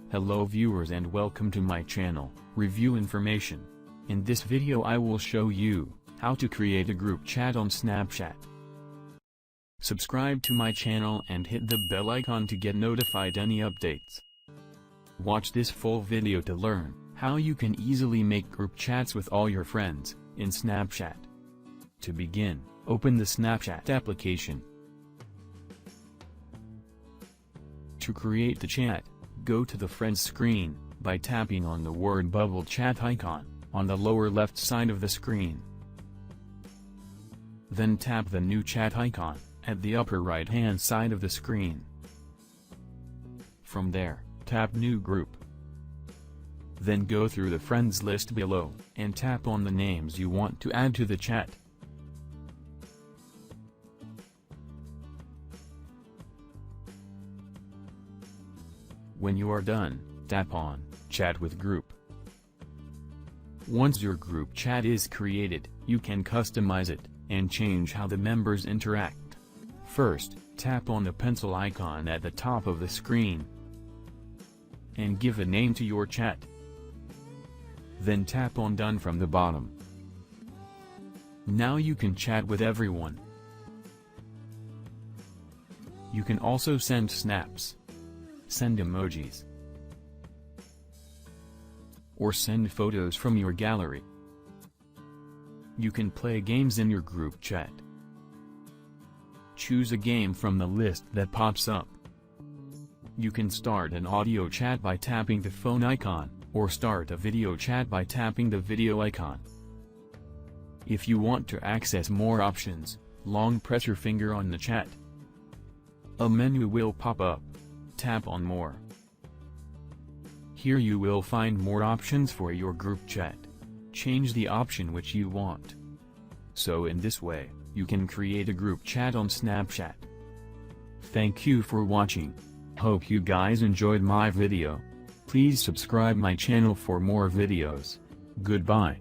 Hello viewers and welcome to my channel, Review Information. In this video I will show you how to create a group chat on Snapchat. Subscribe to my channel and hit the bell icon to get notified any updates. Watch this full video to learn how you can easily make group chats with all your friends in Snapchat. To begin, open the Snapchat application. To create the chat, go to the Friends screen by tapping on the word bubble chat icon on the lower left side of the screen. Then tap the new chat icon at the upper right hand side of the screen. From there, tap New Group. Then go through the friends list below and tap on the names you want to add to the chat. When you are done, tap on Chat with Group. Once your group chat is created, you can customize it and change how the members interact. First, tap on the pencil icon at the top of the screen and give a name to your chat. Then tap on Done from the bottom. Now you can chat with everyone. You can also send snaps, send emojis, or send photos from your gallery. You can play games in your group chat. Choose a game from the list that pops up. You can start an audio chat by tapping the phone icon, or start a video chat by tapping the video icon. If you want to access more options, press your finger on the chat. A menu will pop up. Tap on More. Here you will find more options for your group chat. Change the option which you want. So in this way, you can create a group chat on Snapchat. Thank you for watching. Hope you guys enjoyed my video. Please subscribe my channel for more videos. Goodbye.